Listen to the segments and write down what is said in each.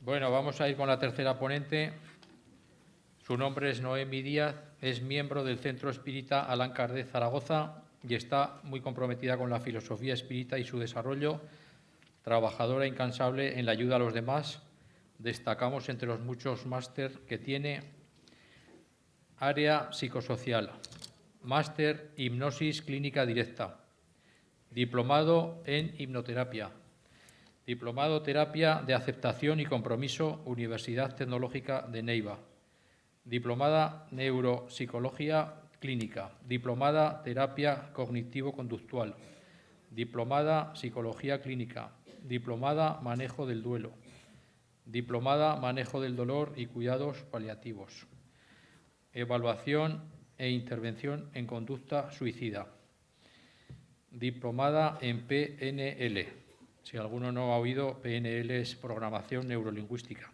Bueno, vamos a ir con la tercera ponente. Su nombre es Noemi Díaz, es miembro del Centro Espírita Alhambra de Zaragoza y está muy comprometida con la filosofía espírita y su desarrollo, trabajadora incansable en la ayuda a los demás. Destacamos entre los muchos máster que tiene: área psicosocial, máster hipnosis clínica directa, diplomado en hipnoterapia, diplomado terapia de aceptación y compromiso, Universidad Tecnológica de Neiva, diplomada neuropsicología clínica, diplomada terapia cognitivo-conductual, diplomada psicología clínica, diplomada manejo del duelo, diplomada manejo del dolor y cuidados paliativos, evaluación e intervención en conducta suicida, diplomada en PNL. Si alguno no ha oído, PNL es programación neurolingüística.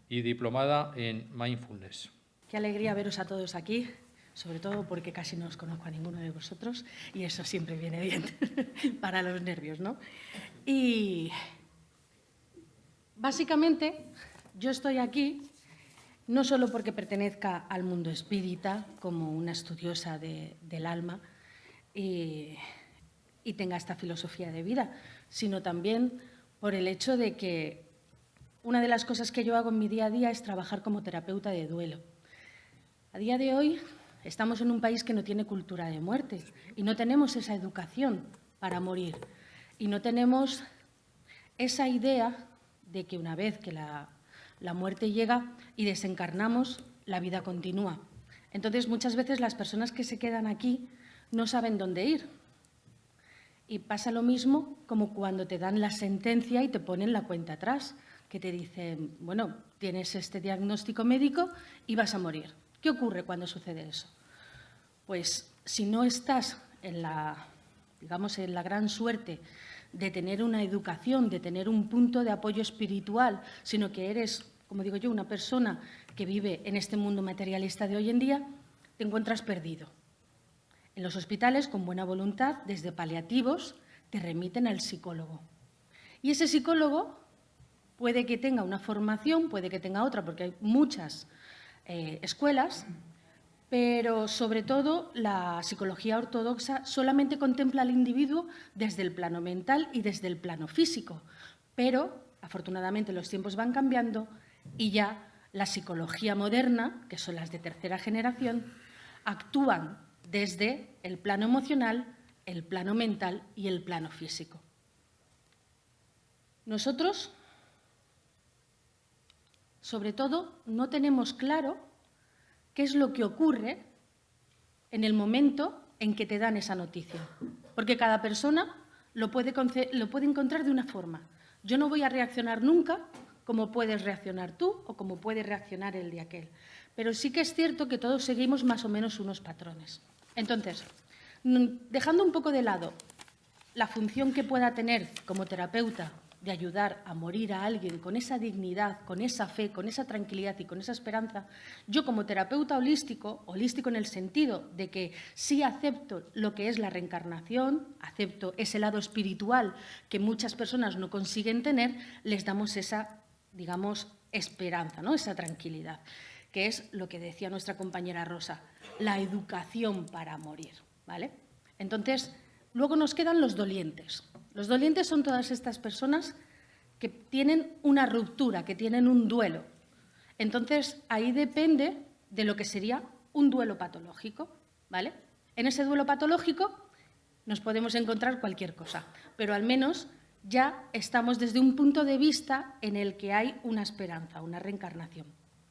Y diplomada en mindfulness. Qué alegría veros a todos aquí, sobre todo porque casi no os conozco a ninguno de vosotros y eso siempre viene bien para los nervios, ¿no? Y básicamente yo estoy aquí no solo porque pertenezca al mundo espírita como una estudiosa del alma y tenga esta filosofía de vida, sino también por el hecho de que una de las cosas que yo hago en mi día a día es trabajar como terapeuta de duelo. A día de hoy estamos en un país que no tiene cultura de muerte y no tenemos esa educación para morir. Y no tenemos esa idea de que una vez que la muerte llega y desencarnamos, la vida continúa. Entonces, muchas veces las personas que se quedan aquí no saben dónde ir. Y pasa lo mismo como cuando te dan la sentencia y te ponen la cuenta atrás, que te dicen, bueno, tienes este diagnóstico médico y vas a morir. ¿Qué ocurre cuando sucede eso? Pues si no estás en la gran suerte de tener una educación, de tener un punto de apoyo espiritual, sino que eres, como digo yo, una persona que vive en este mundo materialista de hoy en día, te encuentras perdido. En los hospitales, con buena voluntad, desde paliativos, te remiten al psicólogo. Y ese psicólogo puede que tenga una formación, puede que tenga otra, porque hay muchas escuelas, pero sobre todo la psicología ortodoxa solamente contempla al individuo desde el plano mental y desde el plano físico. Pero, afortunadamente, los tiempos van cambiando y ya la psicología moderna, que son las de tercera generación, actúan desde el plano emocional, el plano mental y el plano físico. Nosotros, sobre todo, no tenemos claro qué es lo que ocurre en el momento en que te dan esa noticia, porque cada persona lo puede encontrar de una forma. Yo no voy a reaccionar nunca como puedes reaccionar tú o como puede reaccionar el de aquel, pero sí que es cierto que todos seguimos más o menos unos patrones. Entonces, dejando un poco de lado la función que pueda tener como terapeuta de ayudar a morir a alguien con esa dignidad, con esa fe, con esa tranquilidad y con esa esperanza, yo como terapeuta holístico en el sentido de que sí acepto lo que es la reencarnación, acepto ese lado espiritual que muchas personas no consiguen tener, les damos esa, digamos, esperanza, ¿no? Esa tranquilidad, que es lo que decía nuestra compañera Rosa, la educación para morir, ¿vale? Entonces, luego nos quedan los dolientes. Los dolientes son todas estas personas que tienen una ruptura, que tienen un duelo. Entonces, ahí depende de lo que sería un duelo patológico, ¿vale? En ese duelo patológico nos podemos encontrar cualquier cosa, pero al menos ya estamos desde un punto de vista en el que hay una esperanza, una reencarnación.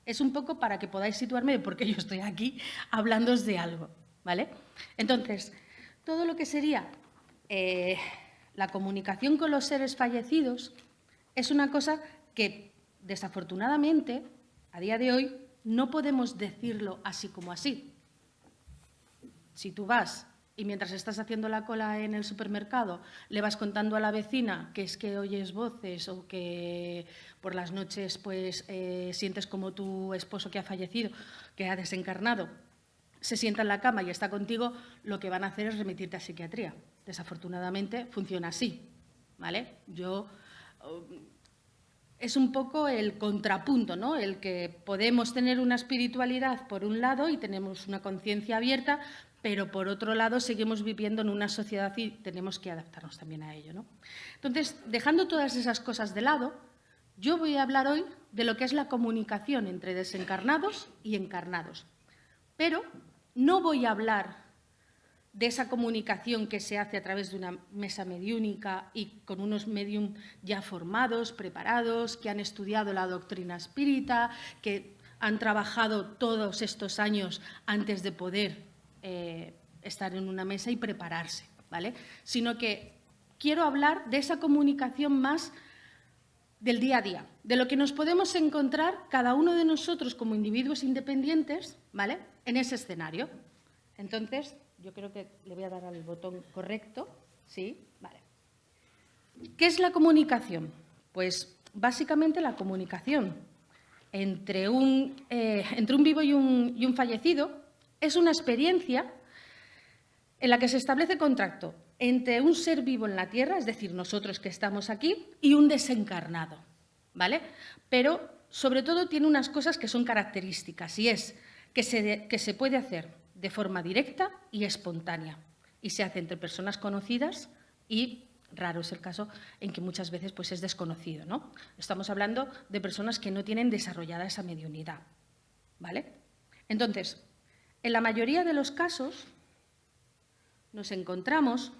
Es un poco para que podáis situarme de por qué yo estoy aquí hablándoos de algo, ¿vale? Entonces, todo lo que sería la comunicación con los seres fallecidos es una cosa que, desafortunadamente, a día de hoy, no podemos decirlo así como así. Si tú vas y mientras estás haciendo la cola en el supermercado le vas contando a la vecina que es que oyes voces o que por las noches pues sientes como tu esposo que ha fallecido, que ha desencarnado, se sienta en la cama y está contigo, lo que van a hacer es remitirte a psiquiatría. Desafortunadamente funciona así, ¿vale? Yo es un poco el contrapunto, ¿no? El que podemos tener una espiritualidad por un lado y tenemos una conciencia abierta, pero por otro lado seguimos viviendo en una sociedad y tenemos que adaptarnos también a ello, ¿no? Entonces, dejando todas esas cosas de lado, yo voy a hablar hoy de lo que es la comunicación entre desencarnados y encarnados. Pero no voy a hablar de esa comunicación que se hace a través de una mesa mediúnica y con unos medium ya formados, preparados, que han estudiado la doctrina espírita, que han trabajado todos estos años antes de poder estar en una mesa y prepararse, ¿vale? Sino que quiero hablar de esa comunicación más del día a día, de lo que nos podemos encontrar cada uno de nosotros como individuos independientes, ¿vale?, en ese escenario. Entonces, yo creo que le voy a dar al botón correcto. ¿Sí? Vale. ¿Qué es la comunicación? Pues básicamente la comunicación entre un vivo y un fallecido es una experiencia en la que se establece contacto entre un ser vivo en la Tierra, es decir, nosotros que estamos aquí, y un desencarnado, ¿vale? Pero, sobre todo, tiene unas cosas que son características, y es que se puede hacer de forma directa y espontánea, y se hace entre personas conocidas y raro es el caso en que muchas veces pues, es desconocido, ¿no? Estamos hablando de personas que no tienen desarrollada esa mediunidad, ¿vale? Entonces, en la mayoría de los casos nos encontramos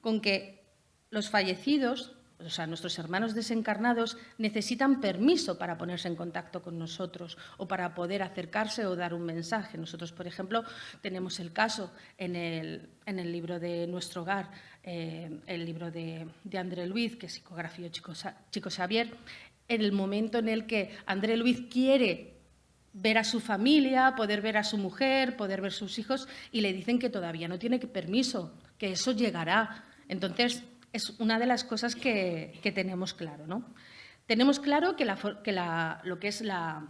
con que los fallecidos, o sea, nuestros hermanos desencarnados, necesitan permiso para ponerse en contacto con nosotros o para poder acercarse o dar un mensaje. Nosotros, por ejemplo, tenemos el caso en el libro de Nuestro Hogar, el libro de André Luiz, que psicografió Chico Xavier, en el momento en el que André Luiz quiere ver a su familia, poder ver a su mujer, poder ver a sus hijos, y le dicen que todavía no tiene permiso, que eso llegará. Entonces, es una de las cosas que tenemos claro, ¿no? Tenemos claro que lo que es la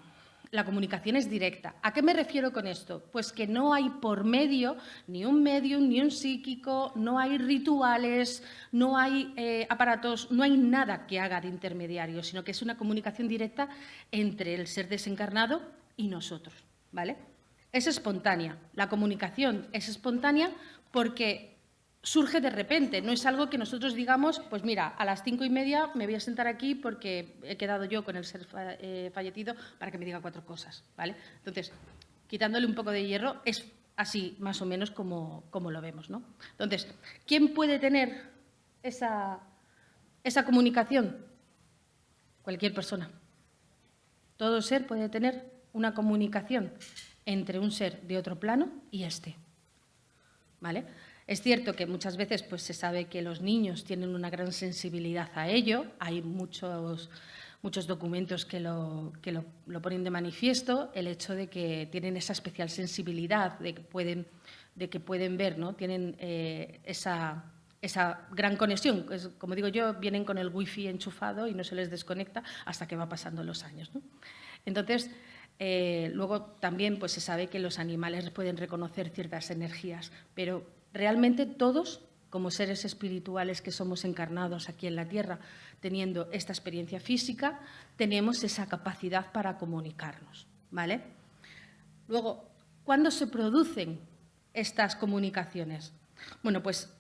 comunicación es directa. ¿A qué me refiero con esto? Pues que no hay por medio ni un medium, ni un psíquico, no hay rituales, no hay aparatos, no hay nada que haga de intermediario, sino que es una comunicación directa entre el ser desencarnado y nosotros, ¿vale? Es espontánea. La comunicación es espontánea porque surge de repente, no es algo que nosotros digamos, pues mira, a las 5:30 me voy a sentar aquí porque he quedado yo con el ser fallecido para que me diga 4 cosas, ¿vale? Entonces, quitándole un poco de hierro, es así más o menos como lo vemos, ¿no? Entonces, ¿quién puede tener esa comunicación? Cualquier persona. Todo ser puede tener una comunicación entre un ser de otro plano y este, ¿vale? Es cierto que muchas veces pues, se sabe que los niños tienen una gran sensibilidad a ello. Hay muchos documentos que lo ponen de manifiesto, el hecho de que tienen esa especial sensibilidad, de que pueden ver, ¿no? Tienen esa gran conexión. Como digo yo, vienen con el wifi enchufado y no se les desconecta hasta que va pasando los años, ¿no? Entonces, luego también pues, se sabe que los animales pueden reconocer ciertas energías, pero realmente todos, como seres espirituales que somos encarnados aquí en la Tierra, teniendo esta experiencia física, tenemos esa capacidad para comunicarnos, ¿vale? Luego, ¿cuándo se producen estas comunicaciones? Bueno, pues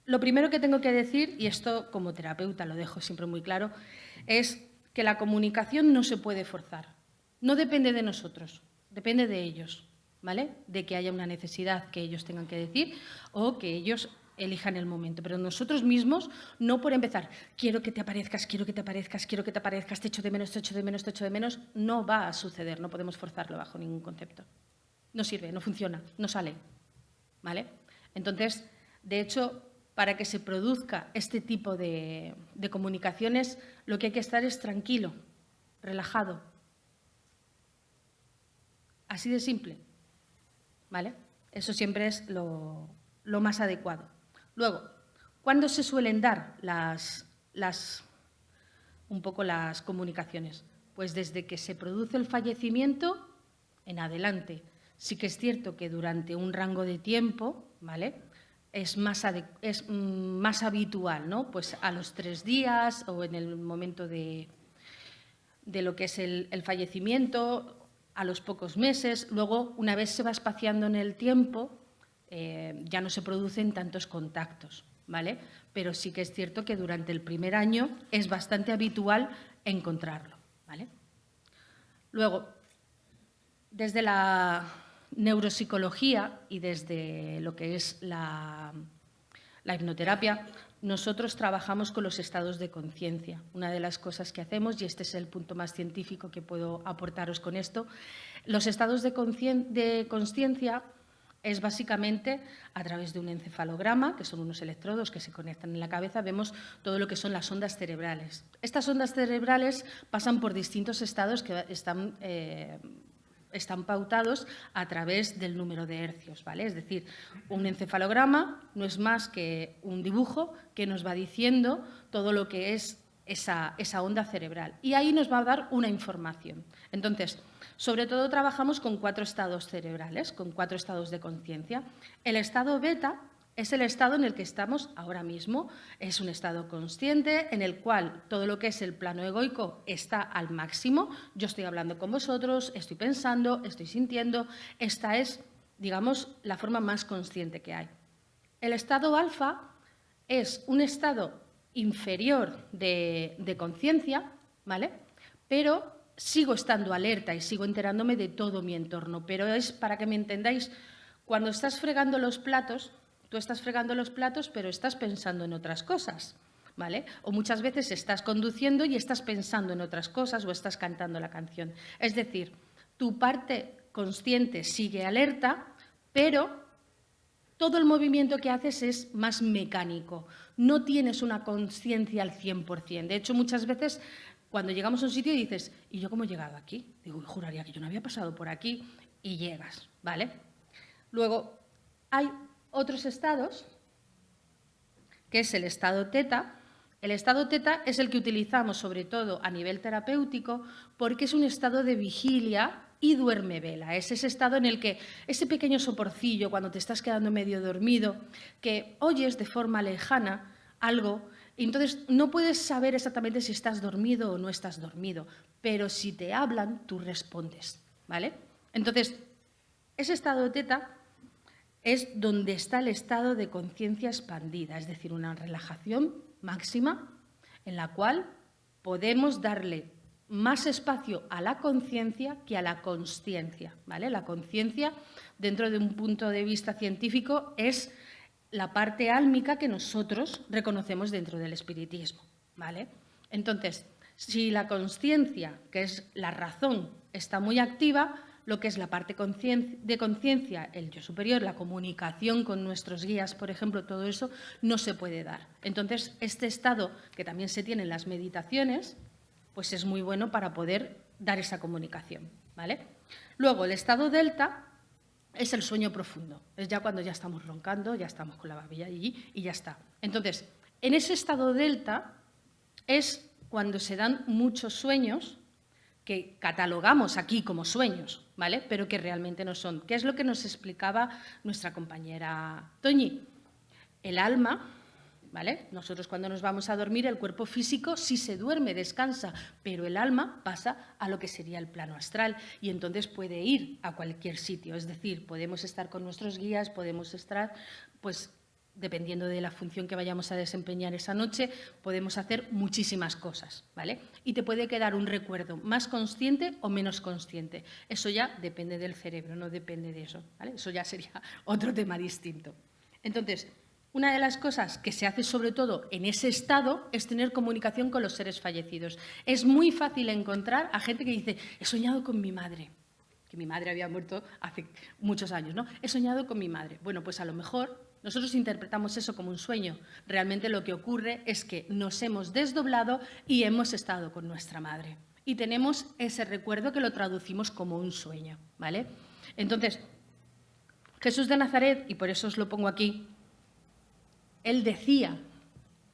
lo primero que tengo que decir, y esto como terapeuta lo dejo siempre muy claro, es que la comunicación no se puede forzar. No depende de nosotros, depende de ellos, ¿vale? De que haya una necesidad que ellos tengan que decir o que ellos elijan el momento. Pero nosotros mismos, no por empezar, quiero que te aparezcas, quiero que te aparezcas, quiero que te aparezcas, te echo de menos, te echo de menos, te echo de menos, no va a suceder, no podemos forzarlo bajo ningún concepto. No sirve, no funciona, no sale, ¿vale? Entonces, de hecho, para que se produzca este tipo de comunicaciones, lo que hay que estar es tranquilo, relajado. Así de simple, ¿vale? Eso siempre es lo más adecuado. Luego, ¿cuándo se suelen dar un poco las comunicaciones? Pues desde que se produce el fallecimiento en adelante. Sí que es cierto que durante un rango de tiempo, ¿vale? es más habitual, ¿no? Pues a los 3 días o en el momento de lo que es el fallecimiento, a los pocos meses. Luego, una vez se va espaciando en el tiempo, ya no se producen tantos contactos, ¿vale? Pero sí que es cierto que durante el primer año es bastante habitual encontrarlo, ¿vale? Luego, desde la neuropsicología y desde lo que es la hipnoterapia, nosotros trabajamos con los estados de conciencia. Una de las cosas que hacemos, y este es el punto más científico que puedo aportaros con esto, los estados de consciencia es básicamente a través de un encefalograma, que son unos electrodos que se conectan en la cabeza, vemos todo lo que son las ondas cerebrales. Estas ondas cerebrales pasan por distintos estados que están pautados a través del número de hercios, ¿vale? Es decir, un encefalograma no es más que un dibujo que nos va diciendo todo lo que es esa onda cerebral. Y ahí nos va a dar una información. Entonces, sobre todo trabajamos con 4 estados cerebrales, con 4 estados de conciencia. El estado beta es el estado en el que estamos ahora mismo. Es un estado consciente en el cual todo lo que es el plano egoico está al máximo. Yo estoy hablando con vosotros, estoy pensando, estoy sintiendo. Esta es, digamos, la forma más consciente que hay. El estado alfa es un estado inferior de conciencia, ¿vale? Pero sigo estando alerta y sigo enterándome de todo mi entorno. Pero es, para que me entendáis, cuando estás fregando los platos, tú estás fregando los platos, pero estás pensando en otras cosas, ¿vale? O muchas veces estás conduciendo y estás pensando en otras cosas o estás cantando la canción. Es decir, tu parte consciente sigue alerta, pero todo el movimiento que haces es más mecánico. No tienes una conciencia al 100%. De hecho, muchas veces cuando llegamos a un sitio dices, ¿y yo cómo he llegado aquí? Digo, juraría que yo no había pasado por aquí, y llegas, ¿vale? Luego, hay otros estados, que es el estado teta. El estado teta es el que utilizamos sobre todo a nivel terapéutico porque es un estado de vigilia y duerme vela. Es ese estado en el que ese pequeño soporcillo, cuando te estás quedando medio dormido, que oyes de forma lejana algo, y entonces no puedes saber exactamente si estás dormido o no estás dormido, pero si te hablan, tú respondes, ¿vale? Entonces, ese estado teta es donde está el estado de conciencia expandida, es decir, una relajación máxima en la cual podemos darle más espacio a la conciencia que a la consciencia, ¿vale? La conciencia, dentro de un punto de vista científico, es la parte álmica que nosotros reconocemos dentro del espiritismo, ¿vale? Entonces, si la consciencia, que es la razón, está muy activa, lo que es la parte de conciencia, el yo superior, la comunicación con nuestros guías, por ejemplo, todo eso no se puede dar. Entonces, este estado, que también se tiene en las meditaciones, pues es muy bueno para poder dar esa comunicación, ¿vale? Luego, el estado delta es el sueño profundo. Es ya cuando ya estamos roncando, ya estamos con la babilla allí y ya está. Entonces, en ese estado delta es cuando se dan muchos sueños que catalogamos aquí como sueños, ¿vale? Pero que realmente no son. ¿Qué es lo que nos explicaba nuestra compañera Toñi? El alma, ¿vale? Nosotros cuando nos vamos a dormir, el cuerpo físico sí se duerme, descansa, pero el alma pasa a lo que sería el plano astral y entonces puede ir a cualquier sitio. Es decir, podemos estar con nuestros guías, podemos estar, pues, dependiendo de la función que vayamos a desempeñar esa noche, podemos hacer muchísimas cosas, ¿vale? Y te puede quedar un recuerdo más consciente o menos consciente. Eso ya depende del cerebro, no depende de eso, ¿vale? Eso ya sería otro tema distinto. Entonces, una de las cosas que se hace sobre todo en ese estado es tener comunicación con los seres fallecidos. Es muy fácil encontrar a gente que dice, he soñado con mi madre, que mi madre había muerto hace muchos años, ¿no? He soñado con mi madre. Bueno, pues a lo mejor nosotros interpretamos eso como un sueño. Realmente lo que ocurre es que nos hemos desdoblado y hemos estado con nuestra madre. Y tenemos ese recuerdo que lo traducimos como un sueño, ¿vale? Entonces, Jesús de Nazaret, y por eso os lo pongo aquí, él decía,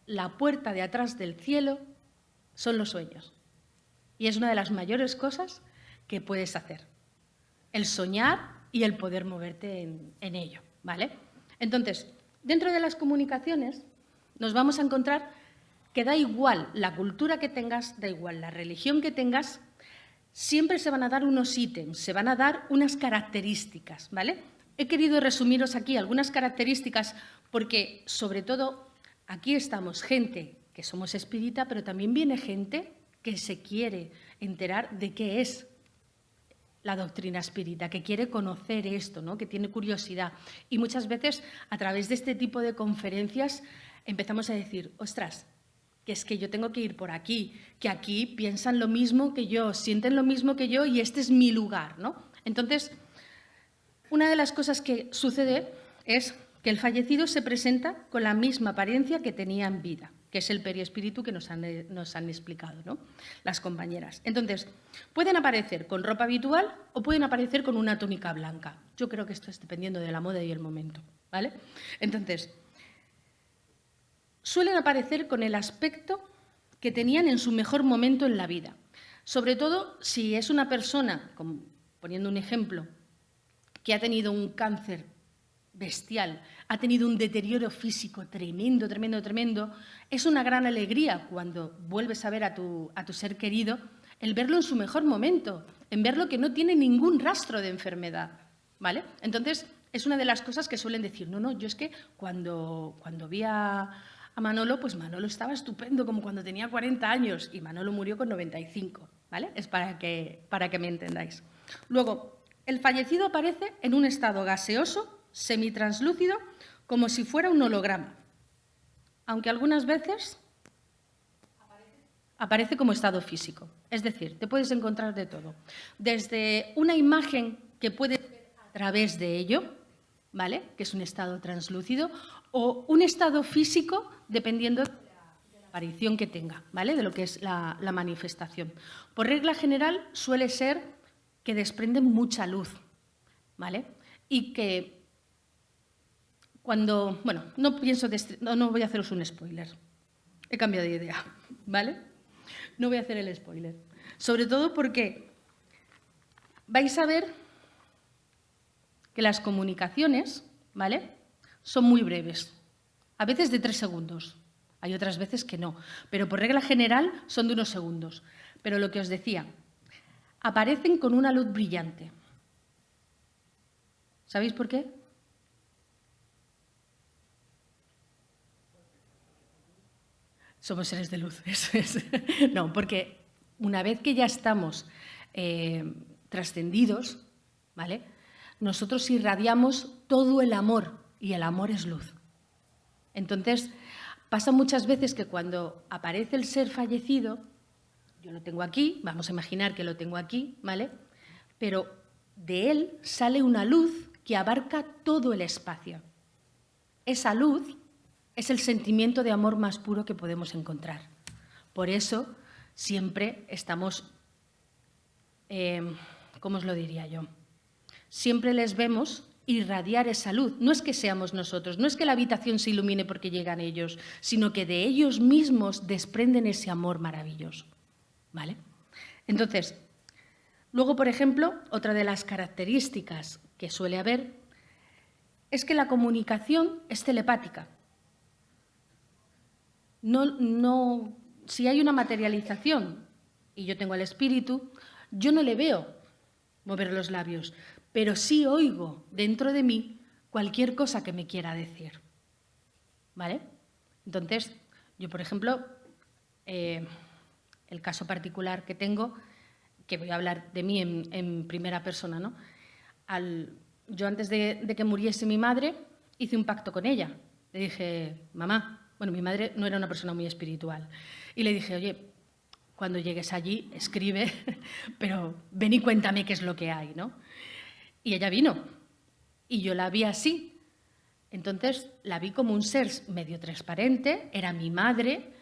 la puerta de atrás del cielo son los sueños. Y es una de las mayores cosas que puedes hacer. El soñar y el poder moverte en ello, ¿vale? Entonces, Dentro de las comunicaciones nos vamos a encontrar que da igual la cultura que tengas, da igual la religión que tengas, siempre se van a dar unos ítems, se van a dar unas características, ¿vale? He querido resumiros aquí algunas características porque, sobre todo, aquí estamos gente que somos espírita, pero también viene gente que se quiere enterar de qué es la doctrina espírita, que quiere conocer esto, ¿no? Que tiene curiosidad. Y muchas veces, a través de este tipo de conferencias, empezamos a decir, ostras, que es que yo tengo que ir por aquí, que aquí piensan lo mismo que yo, sienten lo mismo que yo y este es mi lugar, ¿no? Entonces, una de las cosas que sucede es que el fallecido se presenta con la misma apariencia que tenía en vida, que es el periespíritu que nos han explicado, ¿no? Las compañeras. Entonces, pueden aparecer con ropa habitual o pueden aparecer con una túnica blanca. Yo creo que esto es dependiendo de la moda y el momento, ¿vale? Entonces, suelen aparecer con el aspecto que tenían en su mejor momento en la vida. Sobre todo si es una persona, como poniendo un ejemplo, que ha tenido un cáncer bestial, ha tenido un deterioro físico tremendo, tremendo, tremendo, es una gran alegría cuando vuelves a ver a tu ser querido, el verlo en su mejor momento, en verlo que no tiene ningún rastro de enfermedad, ¿vale? Entonces, es una de las cosas que suelen decir, no, yo es que cuando vi a Manolo, pues Manolo estaba estupendo, como cuando tenía 40 años, y Manolo murió con 95, ¿vale? Es para que me entendáis. Luego, el fallecido aparece en un estado gaseoso, semitranslúcido, como si fuera un holograma, aunque algunas veces aparece como estado físico. Es decir, te puedes encontrar de todo. Desde una imagen que puedes ver a través de ello, ¿vale? Que es un estado translúcido, o un estado físico, dependiendo de la aparición que tenga, ¿vale? De lo que es la manifestación. Por regla general, suele ser que desprenden mucha luz, ¿vale? Y que cuando... Bueno, no voy a haceros un spoiler. He cambiado de idea, ¿vale? No voy a hacer el spoiler. Sobre todo porque vais a ver que las comunicaciones, ¿vale?, son muy breves. A veces de 3 segundos. Hay otras veces que no. Pero por regla general son de unos segundos. Pero lo que os decía, aparecen con una luz brillante. ¿Sabéis por qué? Somos seres de luz. No, porque una vez que ya estamos trascendidos, ¿vale?, nosotros irradiamos todo el amor, y el amor es luz. Entonces, pasa muchas veces que cuando aparece el ser fallecido, yo lo tengo aquí, vamos a imaginar que lo tengo aquí, ¿vale?, pero de él sale una luz que abarca todo el espacio. Esa luz es el sentimiento de amor más puro que podemos encontrar. Por eso siempre estamos, ¿cómo os lo diría yo? Siempre les vemos irradiar esa luz. No es que seamos nosotros, no es que la habitación se ilumine porque llegan ellos, sino que de ellos mismos desprenden ese amor maravilloso, ¿vale? Entonces, luego, por ejemplo, otra de las características que suele haber es que la comunicación es telepática. Si hay una materialización y yo tengo el espíritu, yo no le veo mover los labios, pero sí oigo dentro de mí cualquier cosa que me quiera decir, ¿vale? Entonces, yo, por ejemplo, el caso particular que tengo, que voy a hablar de mí en primera persona, ¿no? Yo antes de que muriese mi madre, hice un pacto con ella. Le dije, mamá, bueno, mi madre no era una persona muy espiritual, y le dije, oye, cuando llegues allí, escribe, pero ven y cuéntame qué es lo que hay, ¿no? Y ella vino, y yo la vi así. Entonces, la vi como un ser medio transparente, era mi madre,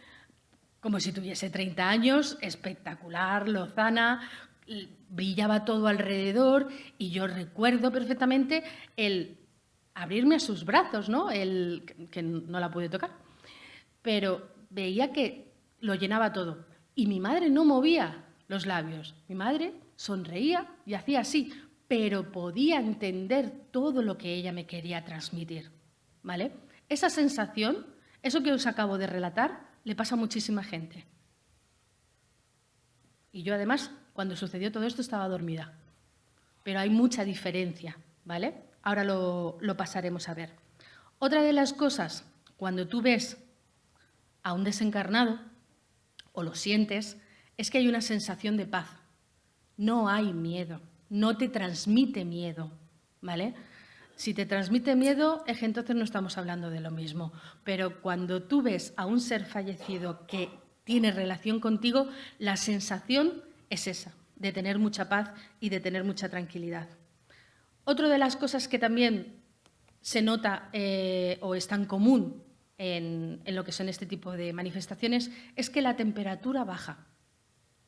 como si tuviese 30 años, espectacular, lozana, brillaba todo alrededor, y yo recuerdo perfectamente el abrirme a sus brazos, ¿no? Que no la pude tocar, pero veía que lo llenaba todo. Y mi madre no movía los labios, mi madre sonreía y hacía así, pero podía entender todo lo que ella me quería transmitir, ¿vale? esa sensación, eso que os acabo de relatar, le pasa a muchísima gente. Y yo, además, cuando sucedió todo esto, estaba dormida. Pero hay mucha diferencia, ¿vale? Ahora lo pasaremos a ver. Otra de las cosas, cuando tú ves a un desencarnado o lo sientes, es que hay una sensación de paz. No hay miedo, no te transmite miedo, ¿vale? Si te transmite miedo, es que entonces no estamos hablando de lo mismo. Pero cuando tú ves a un ser fallecido que tiene relación contigo, la sensación es esa, de tener mucha paz y de tener mucha tranquilidad. Otra de las cosas que también se nota o es tan común en lo que son este tipo de manifestaciones es que la temperatura baja.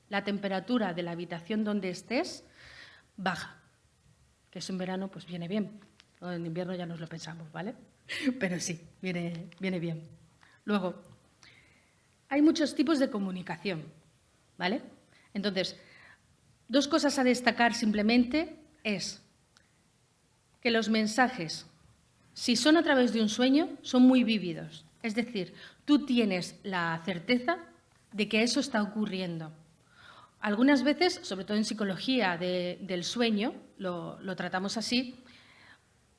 La temperatura de la habitación donde estés baja. Que eso en verano pues viene bien. O en invierno ya nos lo pensamos, ¿vale? Pero sí, viene bien. Luego, hay muchos tipos de comunicación, ¿vale? Entonces, dos cosas a destacar simplemente es que los mensajes, si son a través de un sueño, son muy vívidos. Es decir, tú tienes la certeza de que eso está ocurriendo. Algunas veces, sobre todo en psicología del sueño, lo tratamos así,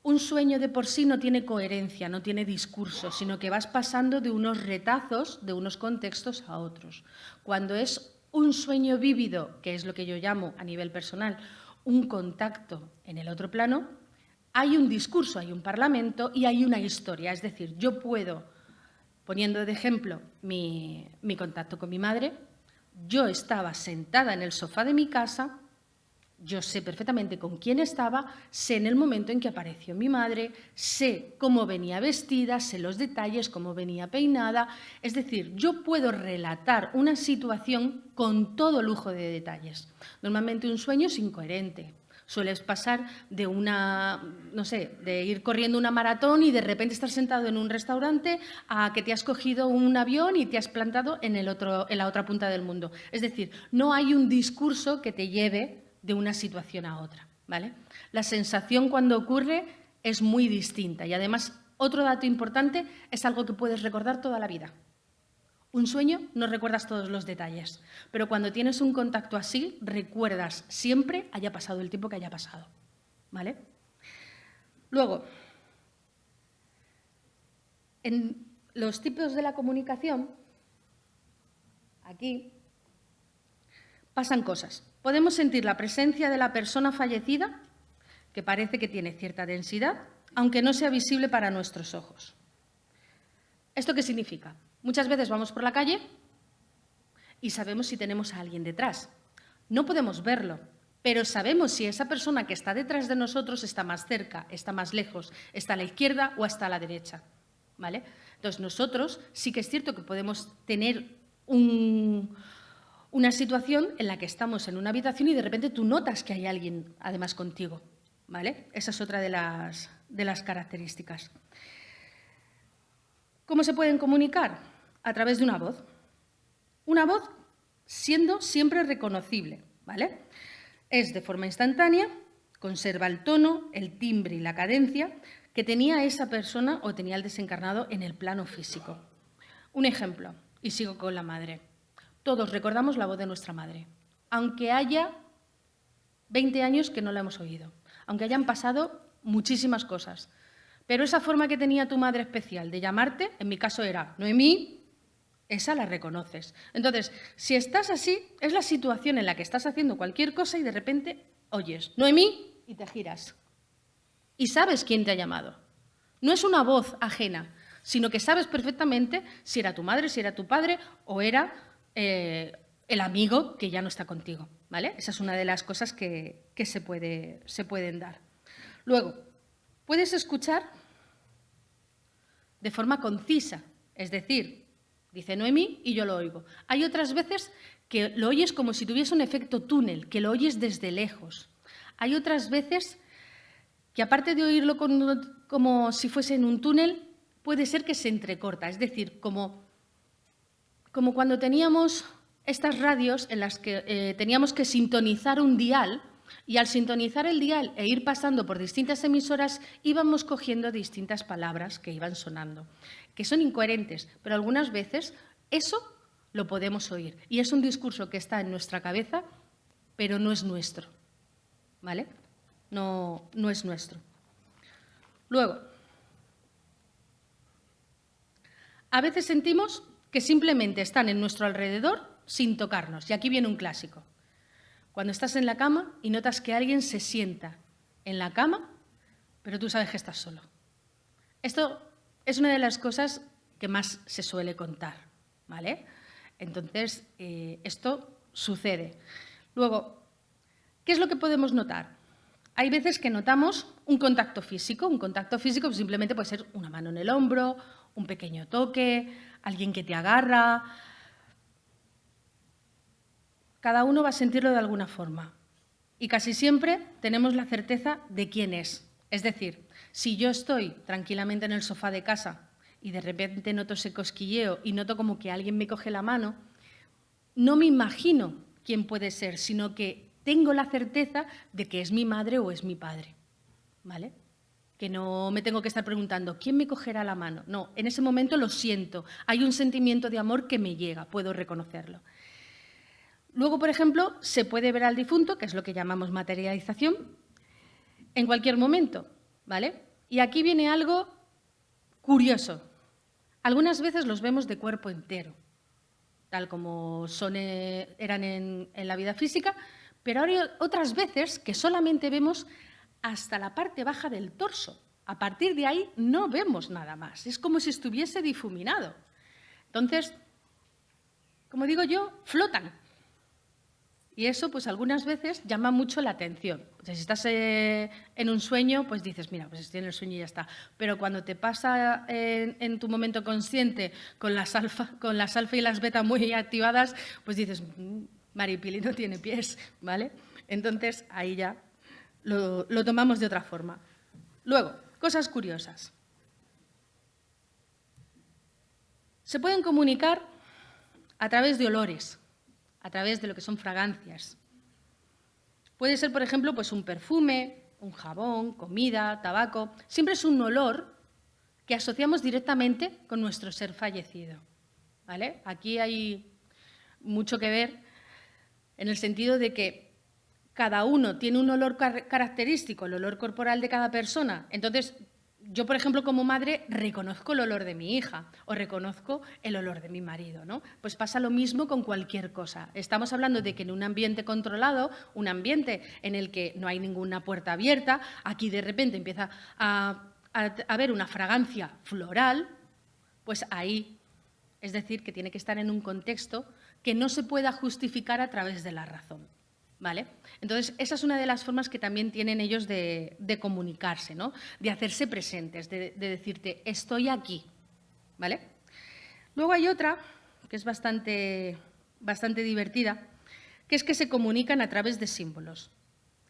un sueño de por sí no tiene coherencia, no tiene discurso, sino que vas pasando de unos retazos, de unos contextos a otros. Cuando es un sueño vívido, que es lo que yo llamo a nivel personal, un contacto en el otro plano, hay un discurso, hay un parlamento y hay una historia. Es decir, yo puedo, poniendo de ejemplo mi contacto con mi madre, yo estaba sentada en el sofá de mi casa, yo sé perfectamente con quién estaba, sé en el momento en que apareció mi madre, sé cómo venía vestida, sé los detalles, cómo venía peinada. Es decir, yo puedo relatar una situación con todo lujo de detalles. Normalmente un sueño es incoherente. Sueles pasar de de ir corriendo una maratón y de repente estar sentado en un restaurante a que te has cogido un avión y te has plantado en la otra punta del mundo. Es decir, no hay un discurso que te lleve de una situación a otra, ¿vale? La sensación cuando ocurre es muy distinta y además otro dato importante es algo que puedes recordar toda la vida. Un sueño no recuerdas todos los detalles, pero cuando tienes un contacto así recuerdas siempre haya pasado el tiempo que haya pasado, ¿vale? Luego, en los tipos de la comunicación, aquí pasan cosas. Podemos sentir la presencia de la persona fallecida, que parece que tiene cierta densidad, aunque no sea visible para nuestros ojos. ¿Esto qué significa? Muchas veces vamos por la calle y sabemos si tenemos a alguien detrás. No podemos verlo, pero sabemos si esa persona que está detrás de nosotros está más cerca, está más lejos, está a la izquierda o está a la derecha, ¿vale? Entonces, nosotros sí que es cierto que podemos tener una situación en la que estamos en una habitación y de repente tú notas que hay alguien además contigo, ¿vale? Esa es otra de las características. ¿Cómo se pueden comunicar? A través de una voz. Una voz siendo siempre reconocible, ¿vale? Es de forma instantánea, conserva el tono, el timbre y la cadencia que tenía esa persona o tenía el desencarnado en el plano físico. Un ejemplo, y sigo con la madre. Todos recordamos la voz de nuestra madre, aunque haya 20 años que no la hemos oído, aunque hayan pasado muchísimas cosas. Pero esa forma que tenía tu madre especial de llamarte, en mi caso era Noemí, esa la reconoces. Entonces, si estás así, es la situación en la que estás haciendo cualquier cosa y de repente oyes Noemí y te giras. Y sabes quién te ha llamado. No es una voz ajena, sino que sabes perfectamente si era tu madre, si era tu padre o era el amigo que ya no está contigo, ¿vale? Esa es una de las cosas que se pueden dar. Luego, puedes escuchar de forma concisa, es decir, dice Noemí y yo lo oigo. Hay otras veces que lo oyes como si tuviese un efecto túnel, que lo oyes desde lejos. Hay otras veces que aparte de oírlo como si fuese en un túnel, puede ser que se entrecorta, es decir, como cuando teníamos estas radios en las que teníamos que sintonizar un dial Y al sintonizar el dial e ir pasando por distintas emisoras, íbamos cogiendo distintas palabras que iban sonando, que son incoherentes, pero algunas veces eso lo podemos oír. Y es un discurso que está en nuestra cabeza, pero no es nuestro, ¿vale? No es nuestro. Luego, a veces sentimos que simplemente están en nuestro alrededor sin tocarnos. Y aquí viene un clásico. Cuando estás en la cama y notas que alguien se sienta en la cama, pero tú sabes que estás solo. Esto es una de las cosas que más se suele contar, ¿vale? Entonces, esto sucede. Luego, ¿qué es lo que podemos notar? Hay veces que notamos un contacto físico. Un contacto físico simplemente puede ser una mano en el hombro, un pequeño toque, alguien que te agarra. Cada uno va a sentirlo de alguna forma. Y casi siempre tenemos la certeza de quién es. Es decir, si yo estoy tranquilamente en el sofá de casa y de repente noto ese cosquilleo y noto como que alguien me coge la mano, no me imagino quién puede ser, sino que tengo la certeza de que es mi madre o es mi padre, ¿vale? Que no me tengo que estar preguntando, ¿quién me cogerá la mano? No, en ese momento lo siento. Hay un sentimiento de amor que me llega, puedo reconocerlo. Luego, por ejemplo, se puede ver al difunto, que es lo que llamamos materialización, en cualquier momento, ¿vale? Y aquí viene algo curioso. Algunas veces los vemos de cuerpo entero, tal como eran en la vida física, pero hay otras veces que solamente vemos hasta la parte baja del torso. A partir de ahí no vemos nada más. Es como si estuviese difuminado. Entonces, como digo yo, flotan. Y eso, pues algunas veces llama mucho la atención. O sea, si estás en un sueño, pues dices, mira, pues estoy en el sueño y ya está. Pero cuando te pasa en tu momento consciente con las alfa y las beta muy activadas, pues dices, Maripili no tiene pies, ¿vale? Entonces, ahí ya lo tomamos de otra forma. Luego, cosas curiosas. Se pueden comunicar a través de olores, a través de lo que son fragancias. Puede ser, por ejemplo, pues un perfume, un jabón, comida, tabaco. Siempre es un olor que asociamos directamente con nuestro ser fallecido, ¿vale? Aquí hay mucho que ver en el sentido de que cada uno tiene un olor característico, el olor corporal de cada persona. Entonces, yo, por ejemplo, como madre, reconozco el olor de mi hija o reconozco el olor de mi marido, ¿no? Pues pasa lo mismo con cualquier cosa. Estamos hablando de que en un ambiente controlado, un ambiente en el que no hay ninguna puerta abierta, aquí de repente empieza a haber una fragancia floral, pues ahí, es decir, que tiene que estar en un contexto que no se pueda justificar a través de la razón, ¿vale? Entonces, esa es una de las formas que también tienen ellos de comunicarse, ¿no? De hacerse presentes, de decirte, estoy aquí, ¿vale? Luego hay otra, que es bastante divertida, que es que se comunican a través de símbolos,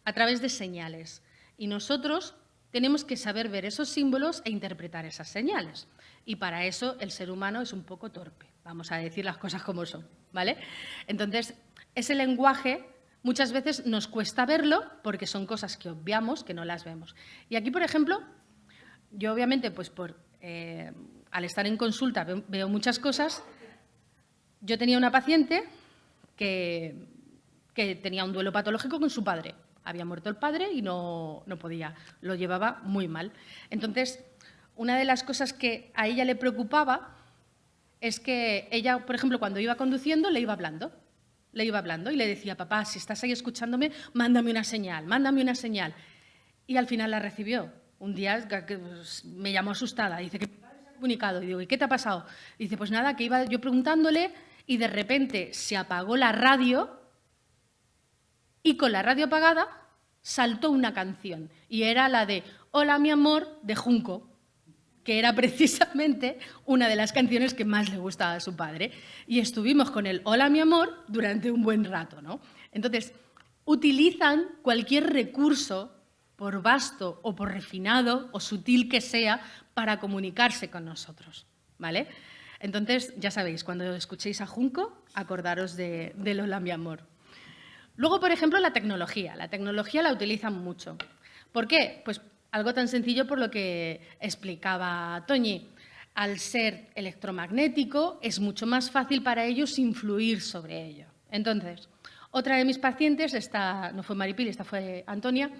a través de señales. Y nosotros tenemos que saber ver esos símbolos e interpretar esas señales. Y para eso el ser humano es un poco torpe, vamos a decir las cosas como son, ¿vale? Entonces, ese lenguaje muchas veces nos cuesta verlo porque son cosas que obviamos, que no las vemos. Y aquí, por ejemplo, yo obviamente, pues al estar en consulta veo muchas cosas. Yo tenía una paciente que tenía un duelo patológico con su padre. Había muerto el padre y no podía, lo llevaba muy mal. Entonces, una de las cosas que a ella le preocupaba es que ella, por ejemplo, cuando iba conduciendo, le iba hablando y le decía, papá, si estás ahí escuchándome, mándame una señal, mándame una señal. Y al final la recibió. Un día me llamó asustada, dice que mi padre se ha comunicado. Y digo, ¿y qué te ha pasado? Dice, pues nada, que iba yo preguntándole y de repente se apagó la radio y con la radio apagada saltó una canción y era la de Hola, mi amor, de Junco, que era precisamente una de las canciones que más le gustaba a su padre. Y estuvimos con el Hola, mi amor durante un buen rato, ¿no? Entonces, utilizan cualquier recurso, por vasto o por refinado o sutil que sea, para comunicarse con nosotros, ¿vale? Entonces, ya sabéis, cuando escuchéis a Junco, acordaros del Hola, mi amor. Luego, por ejemplo, la tecnología. La tecnología la utilizan mucho. ¿Por qué? Pues algo tan sencillo por lo que explicaba Toñi. Al ser electromagnético, es mucho más fácil para ellos influir sobre ello. Entonces, otra de mis pacientes, esta no fue Maripili, esta fue Antonia,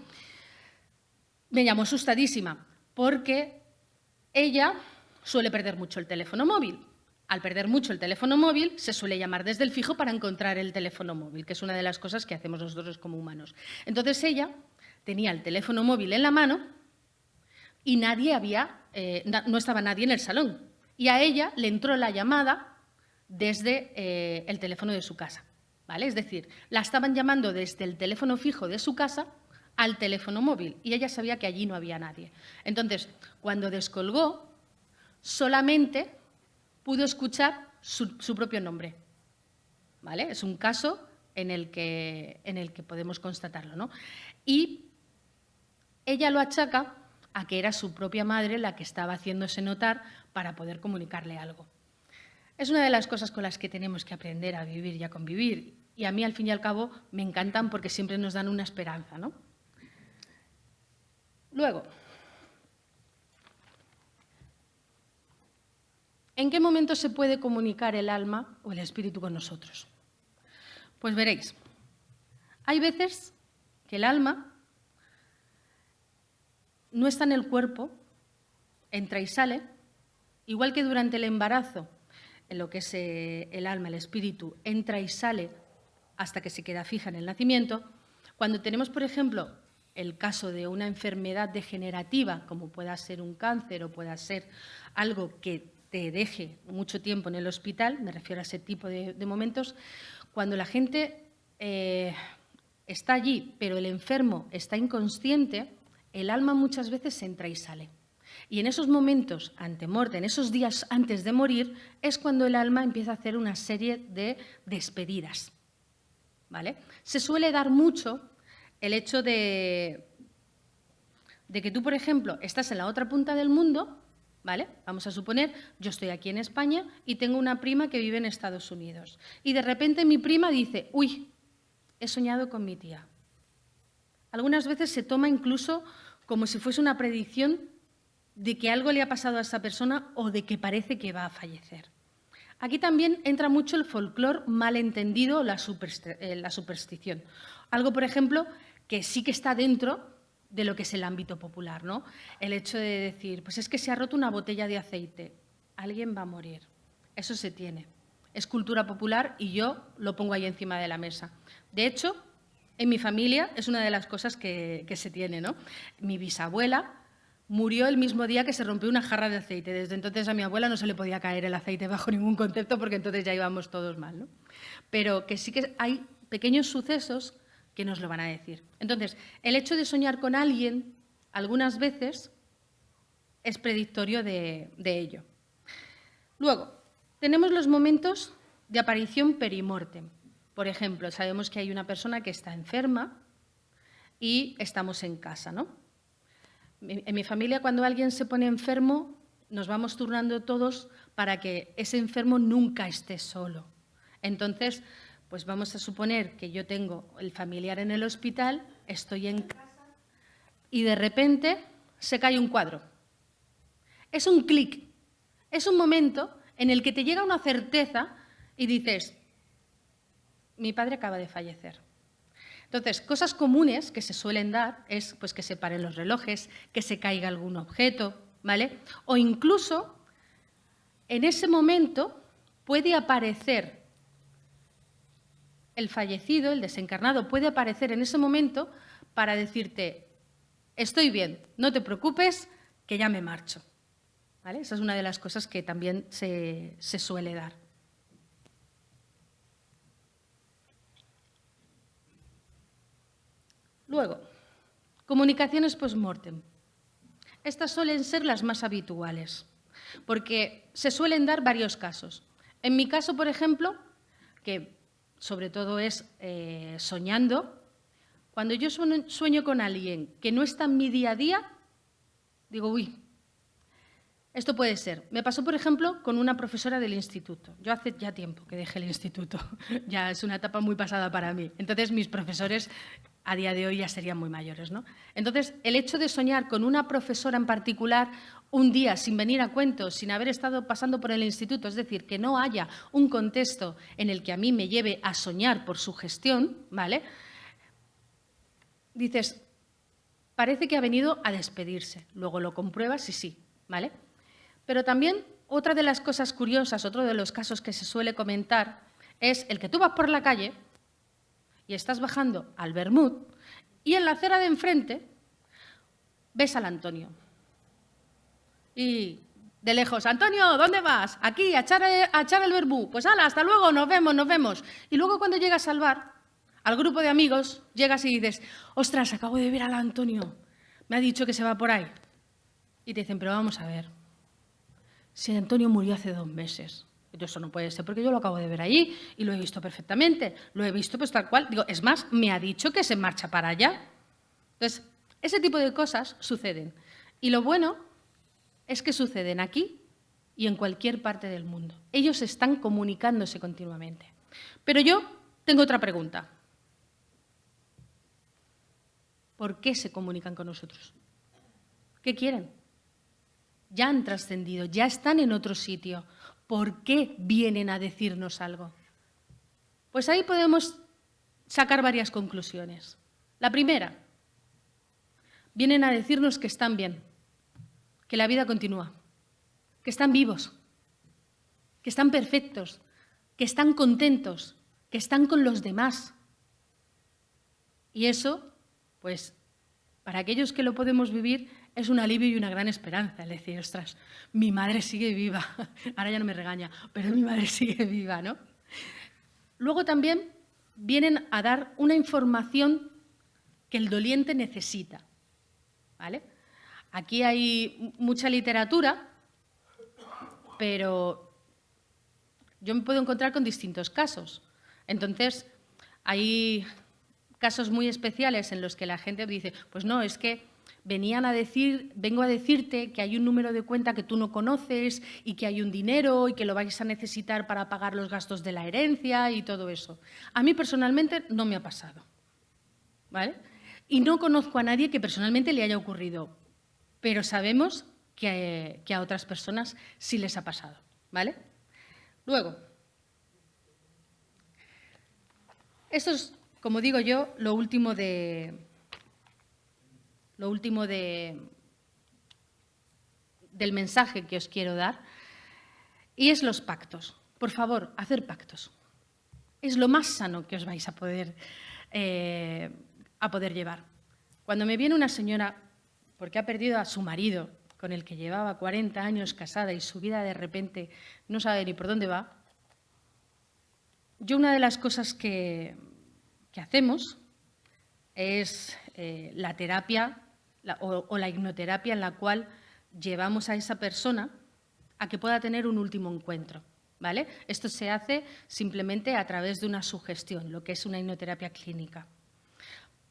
me llamó asustadísima porque ella suele perder mucho el teléfono móvil. Al perder mucho el teléfono móvil, se suele llamar desde el fijo para encontrar el teléfono móvil, que es una de las cosas que hacemos nosotros como humanos. Entonces ella tenía el teléfono móvil en la mano y no estaba nadie en el salón. Y a ella le entró la llamada desde el teléfono de su casa, ¿vale? Es decir, la estaban llamando desde el teléfono fijo de su casa al teléfono móvil y ella sabía que allí no había nadie. Entonces, cuando descolgó, solamente pudo escuchar su propio nombre, ¿vale? Es un caso en el que podemos constatarlo, ¿no? Y ella lo achaca a que era su propia madre la que estaba haciéndose notar para poder comunicarle algo. Es una de las cosas con las que tenemos que aprender a vivir y a convivir. Y a mí, al fin y al cabo, me encantan porque siempre nos dan una esperanza, ¿no? Luego, ¿en qué momento se puede comunicar el alma o el espíritu con nosotros? Pues veréis, hay veces que el alma no está en el cuerpo, entra y sale, igual que durante el embarazo, en lo que es el alma, el espíritu, entra y sale hasta que se queda fija en el nacimiento. Cuando tenemos, por ejemplo, el caso de una enfermedad degenerativa, como pueda ser un cáncer o pueda ser algo que te deje mucho tiempo en el hospital, me refiero a ese tipo de momentos, cuando la gente está allí, pero el enfermo está inconsciente, el alma muchas veces entra y sale. Y en esos momentos antemorte, en esos días antes de morir, es cuando el alma empieza a hacer una serie de despedidas, ¿vale? Se suele dar mucho el hecho de que tú, por ejemplo, estás en la otra punta del mundo, ¿vale? Vamos a suponer, yo estoy aquí en España y tengo una prima que vive en Estados Unidos. Y de repente mi prima dice, uy, he soñado con mi tía. Algunas veces se toma incluso como si fuese una predicción de que algo le ha pasado a esa persona o de que parece que va a fallecer. Aquí también entra mucho el folclore mal entendido, la superstición. Algo, por ejemplo, que sí que está dentro de lo que es el ámbito popular, ¿no? El hecho de decir, pues es que se ha roto una botella de aceite, alguien va a morir. Eso se tiene. Es cultura popular y yo lo pongo ahí encima de la mesa. De hecho, en mi familia es una de las cosas que se tiene, ¿no? Mi bisabuela murió el mismo día que se rompió una jarra de aceite. Desde entonces a mi abuela no se le podía caer el aceite bajo ningún concepto porque entonces ya íbamos todos mal, ¿no? Pero que sí que hay pequeños sucesos que nos lo van a decir. Entonces, el hecho de soñar con alguien algunas veces es predictorio de ello. Luego, tenemos los momentos de aparición perimortem. Por ejemplo, sabemos que hay una persona que está enferma y estamos en casa, ¿no? En mi familia, cuando alguien se pone enfermo, nos vamos turnando todos para que ese enfermo nunca esté solo. Entonces, pues vamos a suponer que yo tengo el familiar en el hospital, estoy en casa y de repente se cae un cuadro. Es un clic, es un momento en el que te llega una certeza y dices, mi padre acaba de fallecer. Entonces, cosas comunes que se suelen dar es pues, que se paren los relojes, que se caiga algún objeto, ¿vale? O incluso, en ese momento, puede aparecer el fallecido, el desencarnado, puede aparecer en ese momento para decirte, estoy bien, no te preocupes, que ya me marcho, ¿vale? Esa es una de las cosas que también se suele dar. Luego, comunicaciones post-mortem. Estas suelen ser las más habituales, porque se suelen dar varios casos. En mi caso, por ejemplo, que sobre todo es soñando, cuando yo sueño con alguien que no está en mi día a día, digo, uy, Esto puede ser. Me pasó, por ejemplo, con una profesora del instituto. Yo hace ya tiempo que dejé el instituto. Ya es una etapa muy pasada para mí. Entonces, mis profesores a día de hoy ya serían muy mayores, ¿no? Entonces, el hecho de soñar con una profesora en particular un día sin venir a cuentos, sin haber estado pasando por el instituto, es decir, que no haya un contexto en el que a mí me lleve a soñar por su gestión, ¿vale? Dices, parece que ha venido a despedirse. Luego lo compruebas y sí, ¿vale? Pero también otra de las cosas curiosas, otro de los casos que se suele comentar, es el que tú vas por la calle y estás bajando al Bermud y en la acera de enfrente ves al Antonio. Y de lejos, Antonio, ¿dónde vas? Aquí, a echar el Bermud. Pues hala, hasta luego, nos vemos, nos vemos. Y luego cuando llegas al bar, al grupo de amigos, llegas y dices, ostras, acabo de ver al Antonio, me ha dicho que se va por ahí. Y te dicen, pero vamos a ver, si Antonio murió hace 2 meses. Eso no puede ser, porque yo lo acabo de ver allí y lo he visto perfectamente. Lo he visto pues tal cual. Digo, es más, me ha dicho que se marcha para allá. Entonces, ese tipo de cosas suceden. Y lo bueno es que suceden aquí y en cualquier parte del mundo. Ellos están comunicándose continuamente. Pero yo tengo otra pregunta. ¿Por qué se comunican con nosotros? ¿Qué quieren? Ya han trascendido, ya están en otro sitio. ¿Por qué vienen a decirnos algo? Pues ahí podemos sacar varias conclusiones. La primera, vienen a decirnos que están bien, que la vida continúa, que están vivos, que están perfectos, que están contentos, que están con los demás. Y eso, pues, para aquellos que lo podemos vivir, es un alivio y una gran esperanza. Es decir, ostras, mi madre sigue viva. Ahora ya no me regaña, pero mi madre sigue viva, ¿no? Luego también vienen a dar una información que el doliente necesita, ¿vale? Aquí hay mucha literatura, pero yo me puedo encontrar con distintos casos. Entonces, hay casos muy especiales en los que la gente dice, pues no, es que vengo a decirte que hay un número de cuenta que tú no conoces y que hay un dinero y que lo vais a necesitar para pagar los gastos de la herencia y todo eso. A mí personalmente no me ha pasado, ¿vale? Y no conozco a nadie que personalmente le haya ocurrido, pero sabemos que a otras personas sí les ha pasado, ¿vale? Luego, esto es, como digo yo, lo último del mensaje que os quiero dar, y es los pactos. Por favor, hacer pactos. Es lo más sano que os vais a poder llevar. Cuando me viene una señora, porque ha perdido a su marido, con el que llevaba 40 años casada y su vida de repente no sabe ni por dónde va, yo una de las cosas que hacemos es la terapia o la hipnoterapia en la cual llevamos a esa persona a que pueda tener un último encuentro, ¿vale? Esto se hace simplemente a través de una sugestión, lo que es una hipnoterapia clínica.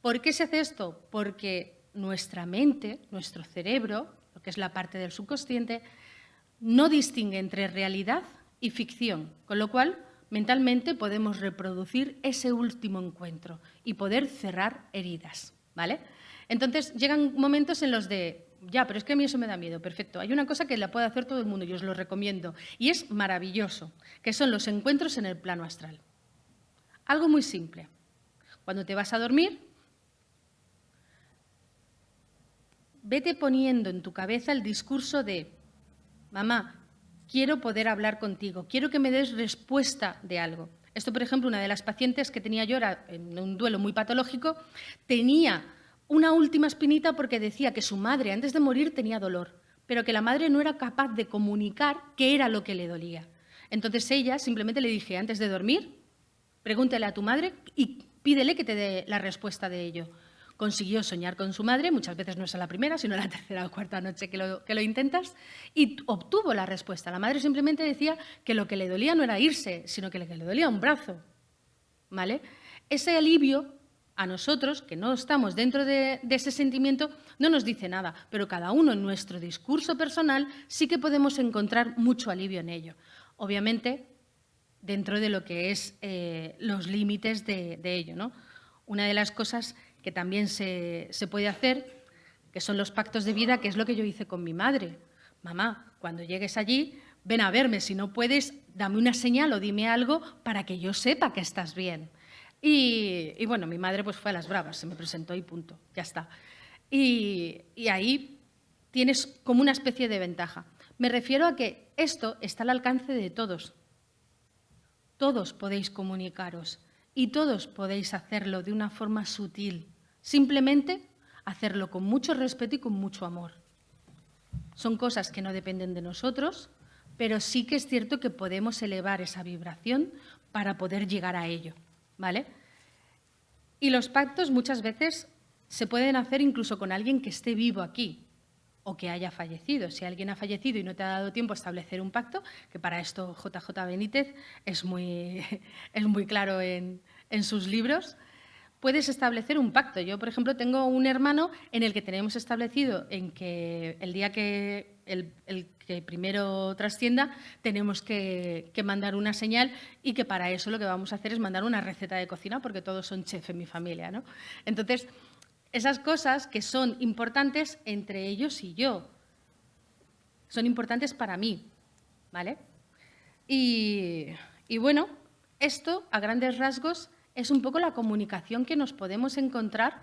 ¿Por qué se hace esto? Porque nuestra mente, nuestro cerebro, lo que es la parte del subconsciente, no distingue entre realidad y ficción, con lo cual mentalmente podemos reproducir ese último encuentro y poder cerrar heridas, ¿vale? Entonces llegan momentos en los de, ya, pero es que a mí eso me da miedo, perfecto. Hay una cosa que la puede hacer todo el mundo y os lo recomiendo, y es maravilloso, que son los encuentros en el plano astral. Algo muy simple. Cuando te vas a dormir, vete poniendo en tu cabeza el discurso de, mamá, quiero poder hablar contigo, quiero que me des respuesta de algo. Esto, por ejemplo, una de las pacientes que tenía yo era en un duelo muy patológico, tenía una última espinita porque decía que su madre antes de morir tenía dolor, pero que la madre no era capaz de comunicar qué era lo que le dolía. Entonces ella simplemente le dije, antes de dormir, pregúntale a tu madre y pídele que te dé la respuesta de ello. Consiguió soñar con su madre, muchas veces no es a la primera, sino a la tercera o cuarta noche que lo intentas, y obtuvo la respuesta. La madre simplemente decía que lo que le dolía no era irse, sino que lo que le dolía un brazo, ¿vale? Ese alivio a nosotros, que no estamos dentro de ese sentimiento, no nos dice nada, pero cada uno en nuestro discurso personal sí que podemos encontrar mucho alivio en ello. Obviamente, dentro de lo que es los límites de ello, ¿no? Una de las cosas que también se puede hacer, que son los pactos de vida, que es lo que yo hice con mi madre. Mamá, cuando llegues allí, ven a verme. Si no puedes, dame una señal o dime algo para que yo sepa que estás bien. Y bueno, mi madre pues fue a las bravas, se me presentó y punto, ya está. Y ahí tienes como una especie de ventaja. Me refiero a que esto está al alcance de todos. Todos podéis comunicaros y todos podéis hacerlo de una forma sutil. Simplemente hacerlo con mucho respeto y con mucho amor. Son cosas que no dependen de nosotros, pero sí que es cierto que podemos elevar esa vibración para poder llegar a ello, ¿vale? Y los pactos muchas veces se pueden hacer incluso con alguien que esté vivo aquí o que haya fallecido. Si alguien ha fallecido y no te ha dado tiempo a establecer un pacto, que para esto JJ Benítez es muy claro en sus libros, puedes establecer un pacto. Yo, por ejemplo, tengo un hermano en el que tenemos establecido en que el día que el que primero trascienda tenemos que mandar una señal y que para eso lo que vamos a hacer es mandar una receta de cocina porque todos son chef en mi familia, ¿no? Entonces, esas cosas que son importantes entre ellos y yo, son importantes para mí, ¿vale? Y bueno, esto a grandes rasgos es un poco la comunicación que nos podemos encontrar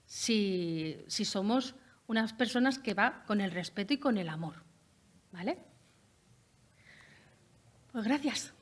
si somos unas personas que va con el respeto y con el amor, ¿vale? Pues gracias.